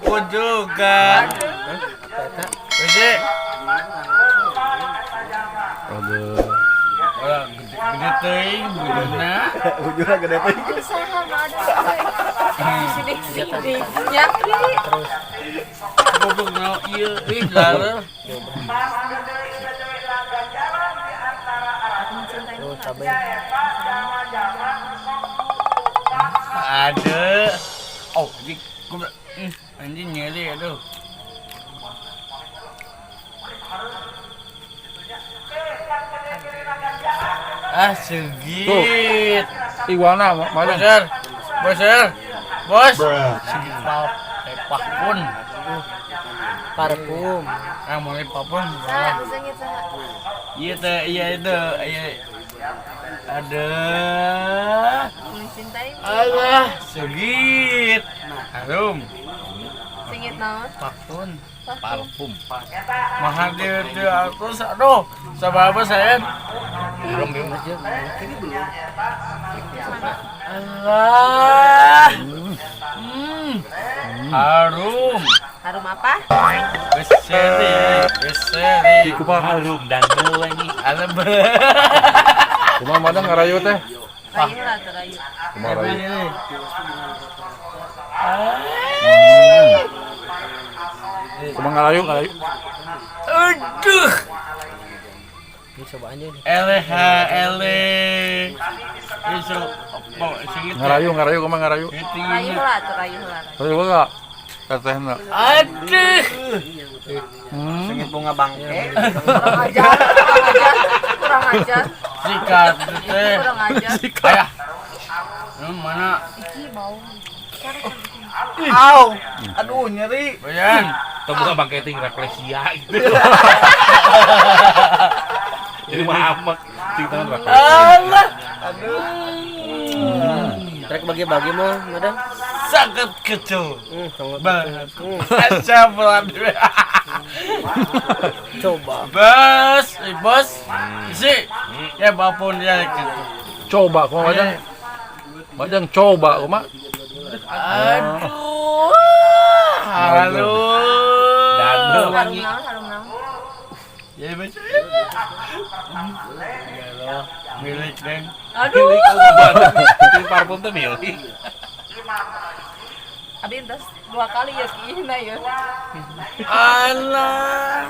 aku juga. Gede. Aduh. Orang gede teuing buduna. Ujungnya gede tuh. Usaha mah ada. Sini nyakri. Terus Goblok nau ieu ih laler. terus sabar. Ada. Oh, anjing. Goblok. Anjing nyeri aduh. Ah, segit. Iguana mana? Bosar. Bosar. Bos. Segit pap pun. Parfum. Ah, mulai papun. Saha sengit saha. Iya teh, iya itu. Iya. Ada. Mencintai Allah, segit. Harum. sengit naon? Papun. Parfum. Mahal dia aku aduh. Sababa saya. Belum belum aja. Allah. Harum. Harum apa? Beseri. Kumaha harum dan wangi. Alam. kumaha madang ngarayu teh? Rayu lah terayu. Kumaha rayu? Kumaha ngarayu ngarayu? Aduh. Ini coba aja nih. Ele. Isu. Bawa singit. Ngarayu ngarayu kumaha ngarayu? Rayu lah terayu lah. Rayu enggak? Tetehna. Aduh. Sengit bunga bangke. Kurang ajar, kurang ajar, kurang ajar, Sikat teh. kurang ajar. Ayah. Mana? Iki bau. Au. Aduh nyeri. Bayan. Tuh bunga bangke ting refleksia gitu. Jadi maaf ting tangan refleksi. Allah. Trek bagi-bagi mah, madam. Sangat kecil. Sangat Banget. Asal coba. Bos, bos. Si. Ya bapun dia gitu. Coba kumaha madang? Madang coba kumaha? Aduh. Halo. Dan Harum naon, harum naon. Ya baca. Ya loh, milik deng. Aduh. Ting parfum tuh milik. Abi entas 2 kali ya kina ya. Allah.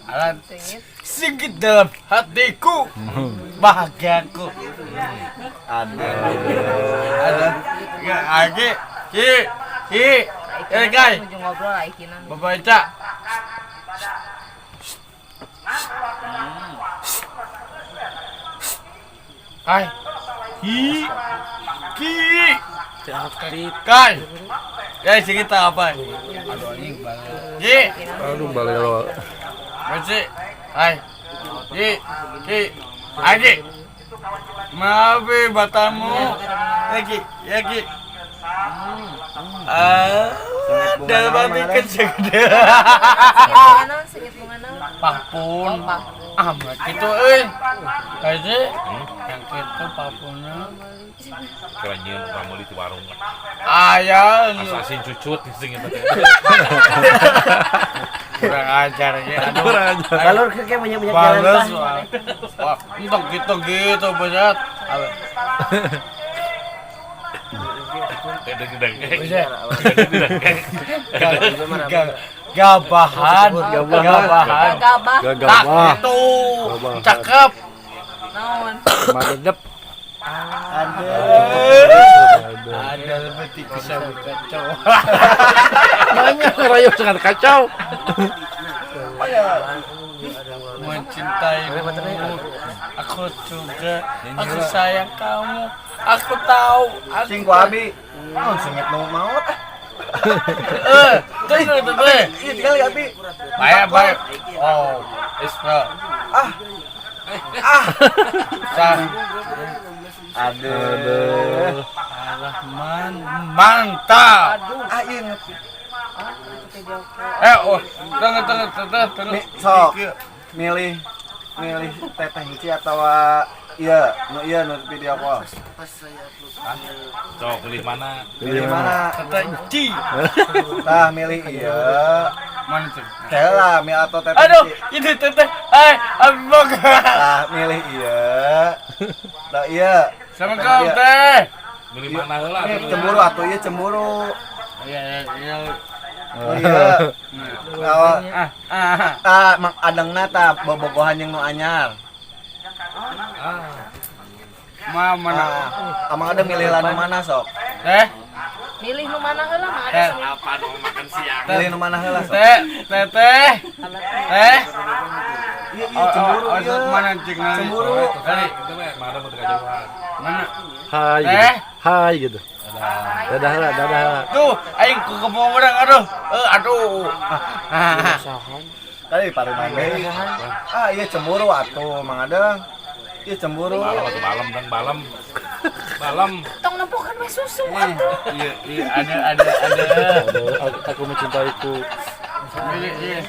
Alat Sengit. singkit dalam hatiku, bahagiaku. Ada. Ya, lagi. Guys. Ujung ngobrol lah ikinan. Baca. Hai. Ki. Kai. Ya singkit apa? Aduh anjing banget. Ki. Aduh balelo. Baca. Hai. Ki. Aji. Maafi batamu. Ya Ki. Dalam hati kecil. Mana sengit mana? Papun. Pak. Amat gitu euy. Kayaknya yang itu papunnya. Keranjin ramu di warung. Ayah. Asasin cucut sing eta. Kurang ajar ya. Aduh. Galur ke kayak banyak jalan Balas. tah. Wah, entok gitu banget. Gabahan. Gabah. Gagabah. Itu cakep. Naon? Madedep. Ada lebih bisa kacau. Banyak ngarayu sangat kacau. Mencintaimu. Aku juga. Aku sayang kamu. Aku tahu. Sing ku abi. Oh, sengit nu maot. Tuh. Iya tinggal abi. Baik. Oh, Isra. Sang. Aduh. Rahman mantap. Inget. Tengah. Sok. Milih teteh hiji atau Iya, nu video call. Cok pilih mana? Pilih mana? Teteh Ci. Tah milih iya. Mana tuh? Tela, milih atau teteh. Aduh, itu teteh. Abang. Tah milih iya. Tah iya. Sama kau teh. Pilih mana heula? Cemburu atuh ieu cemburu. Iya. Oh iya. Mang adangna tah bobogohan yang nu anyar. Mana? Amang ada milih lanu mana sok? Teh. Milih nu mana heula mah ada semua. Apa mau makan siang? Milih nu mana heula sok? Teh. Teh. Iya cemburu iya. Mana cing nang? Cemburu. Kali. Itu mah mana mau kejauhan. Mana? Hai Teh. gitu. Hai gitu. Dadah lah. Tuh, aing ku kemong orang aduh. Tadi pareman deui. Iya cemburu atuh Mang Adeng. Iya cemburu. Balam. Tong nempukeun we susu. Iya, ada. Aku mencintaiku. Iya.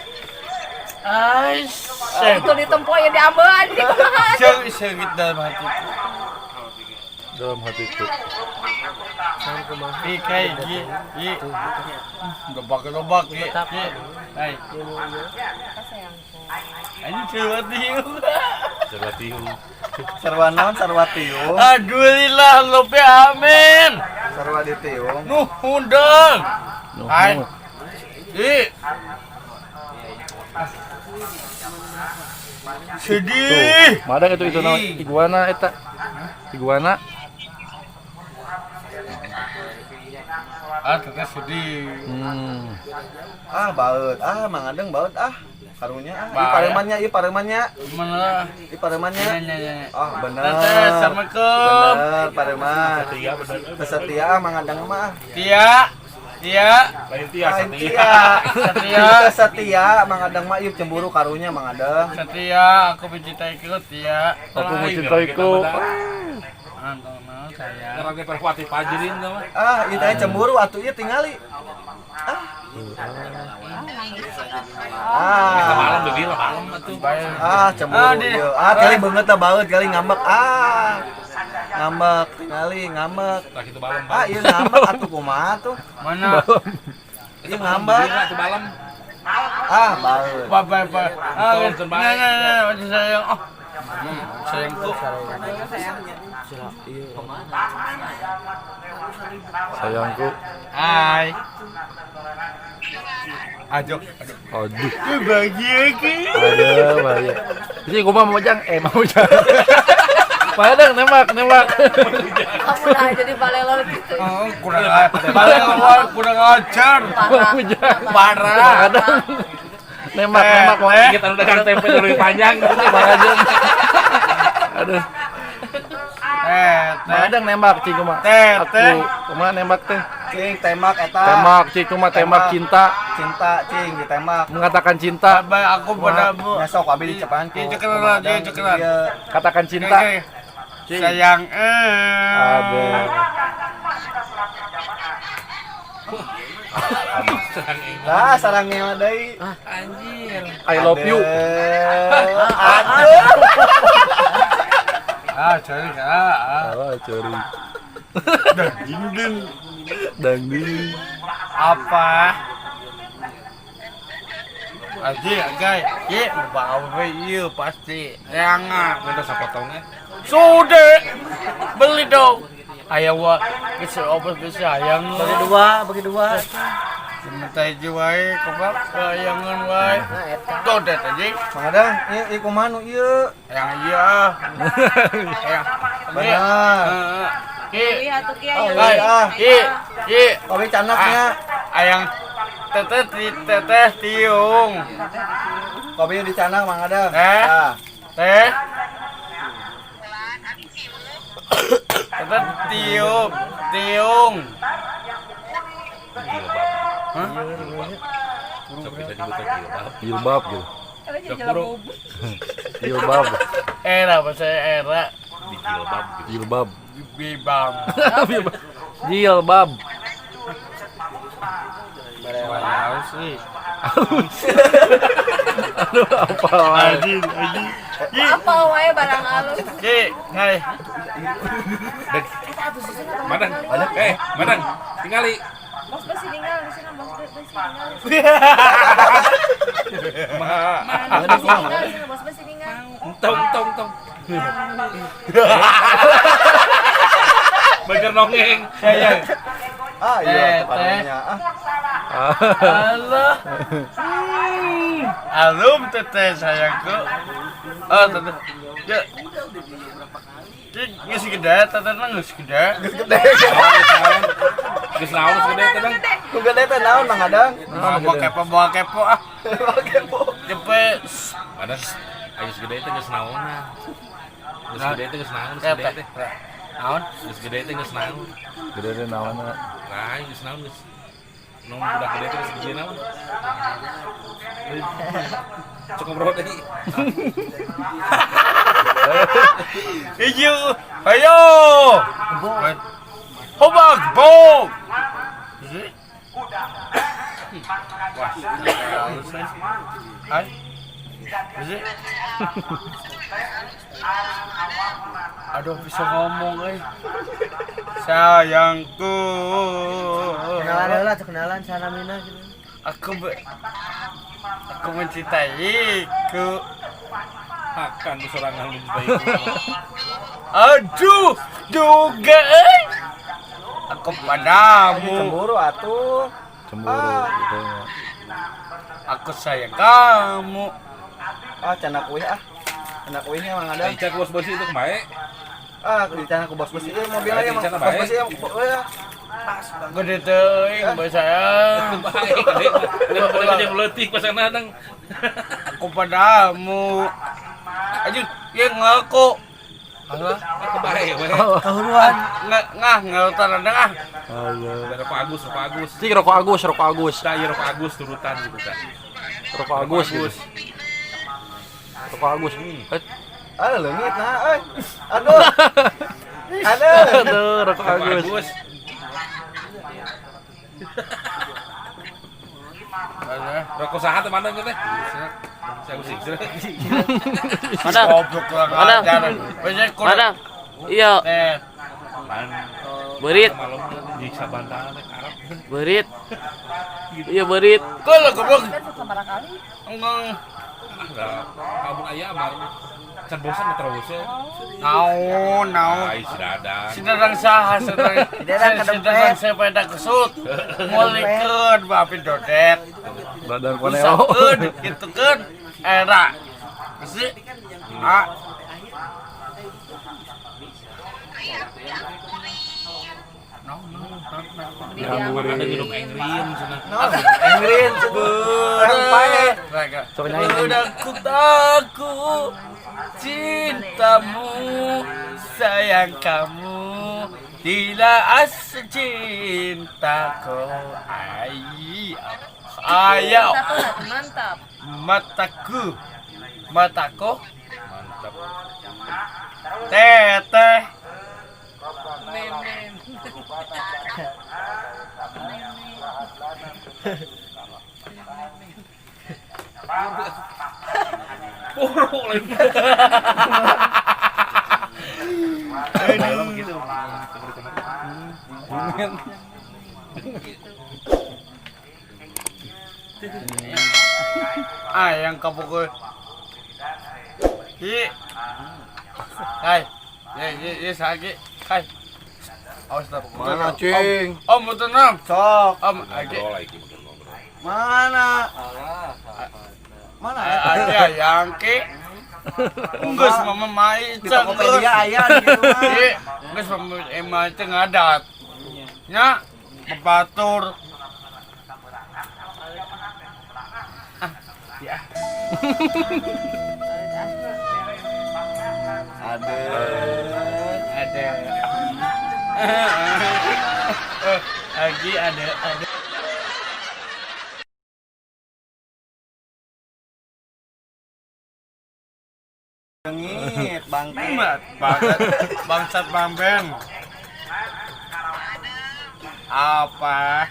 Itu ditempo ya diambeun. Sengit dalam hati. Dalam hatiku. Kayak gitu. Dobak. Hai. Ini Serwatiu. Sarwa naon sarwa tiung. Alhamdulillah lope amin. Sarwa di tiung. Nuh undang. Hai. Sedih. Madang itu nama iguana eta. Iguana. Teteh sedih. Baut. Mang Adeng baut karunya Ieu paremannya. Mana? Ieu paremannya. Iya. Bener. Teteh, assalamualaikum. Bener, pareman. Setia Mang Adeng mah. Tia. Lain Tia. Setia Mang Adeng mah ieu cemburu karunya Mang Adeng. Setia, aku mencintaiku, Tia. Aku mencintaiku. Saya. Karena perkuatif pajerin tuh. Ieu teh cemburu atuh ieu tingali. Kita malam begitu malam atuh. Cemburu ieu. Kali beungeut teh baeut kali ngambek. Ngambek tingali ngambek. Tah kitu malam. Ieu ngambek atuh kumaha tuh? Mana? Ieu ngambek. Itu malam. Baeut. Apa. Nah, sayang. Sayangku. Sayangku. Hai. Aduh. Bahagia ki. Ada bahaya. Jadi gua mau jang, mau jang. Padang nembak. Kamu lah jadi balelor gitu. Kurang ajar. Parah. Nembak mau kita dagang tempe lebih panjang gitu bahaya. Aduh. Padang nembak cing kumaha. Aku kumaha nembak teh. Cing tembak eta. Tembak cing kumaha tembak cinta. Cinta cing ditembak. Mengatakan cinta. Aku padamu. Besok abi dicepan ku. Cekeran. Katakan cinta. Sayang. Aduh. Sarangnya deui. Anjir. I love you. Cari. Cari. Dangding. Apa? Aji, guys. Bawa iya pasti. Jangan. Minta sapotongnya. Sudah. Beli dong. Ayah wa, bisa obat bisa ayang. Bagi dua. Minta wae, kebab ayangan wae. Dodet aja. Mang Adeng, ieu kumaha nu ieu? Yang iya. Bener. Iya tuh Ki. Kopi canaknya. Ayang teteh tiung. Kopi di canak Mang Adeng. Teh. Teteh tiung. Hah? Jilbab gitu. Jilbab. Bahasa era. Jilbab. Bibam. Jilbab. Mana sih? Aduh, apa wae. Anjing. Apa wae barang halus. Ki, hai. Madang. Madang. Tingali. Bos besi tinggal di sana, bos besi tinggal. Bos besi tinggal di sana, bos besi tinggal. Tong. Bener nongeng. Saya. Iya tepatnya. Allah. Alum teteh sayangku. Oh, teteh. Ya. Geus gede, teteh nang geus gede. Geus naon gede teh, Bang? Ku gede teh naon Mang Adang? Bawa kepo ah. Cepe. Madang. Ayo gede teh geus naonna. Geus gede teh geus naon, geus gede teh. Naon? Geus gede teh geus naon. Gede teh naon? Nah, geus naon geus. Nu budak gede teh geus gede naon. Cukup bro tadi. Ijo, ayo. Hobak, bok. Wah, hai. Aduh, bisa ngomong, sayangku. Kenalan heula, kenalan salamina gitu. Aku mencintaiku. Akan serangan lebih baik. Aduh, juga aku padamu. Cemburu atuh. Gitu. Aku sayang kamu. Canak uih ah. Canak uihnya Mang Adang. Cek bos-bos itu kemae. Di canak ku bos besi mobil aja Mang. Cana Bos bae. besi Gede teuing bae sayang. Baik, gede aja meletik pasana nang. Aku padamu. Anjing, ye ngaku. Alah, Kebae we. Kahuruan. Ngautan ah. Rokok Agus. Cik rokok Agus. Nah, iya rokok Agus turutan gitu kan. Rokok Agus. Rokok Agus. Leungit nah euy. Aduh. Rokok Agus. Rokok saha teh mana teh? Saya usik. Goblok kurang ajar. Banyak kurang. Mana? Iya, Teh. berit, Malam di Sabantangan Arab. berit. Iya berit. Kalau goblok. Kan sabaraha kali. Enggak. Kabun aya amar. Can bosan terus ya. Naon. Ai si Dadang. Sidadang saha sidadang sepeda kesut. Mulikeun bapin dodet. Badan Usakeun kitu keun era. Geus ah. Ada gedung Engrin sana. Engrin sebeurang pae. Udah ku takut cintamu, sayang kamu, tidak cintaku. Ayo, Mantap. mataku, Mantap. teteh. Puruk lagi. Gitu. Yang kapukul. Hai. Ya sagi. Hai. Awas dah. Mana cing? Om tenang. Sok. Om lagi. Ngobrol lagi mungkin ngobrol. Mana? Mana ya? Ada yang ke. Geus mama mai Di Tokopedia aya gitu mah. Geus mama emang teh ngadat. Nya pepatur. Ada. Lagi ada. Dengit, bangke. Banget. Bangsat Bamben. Apa?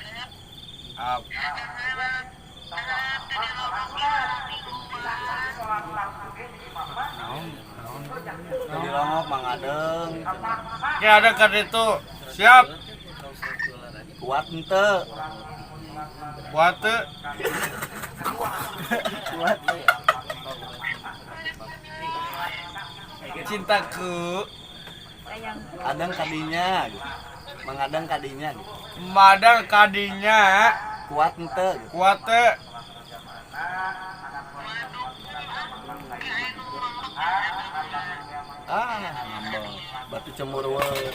Di longok Mang Adeng. Kayak ada kan itu. Siap. Kuat ente. Kuat teu. Cintaku. Adeng kadinya. Mang Adeng kadinya. Madang kadinya. Kuat ente. Kuat teu. Ngambek. Batu cemurweun.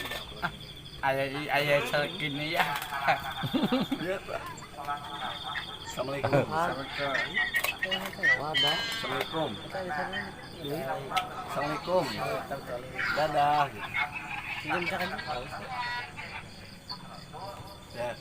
Ayah segini ya. Assalamualaikum. Wadah. Assalamualaikum. Duit. Assalamualaikum. Dadah. Sini misalkan. Ya.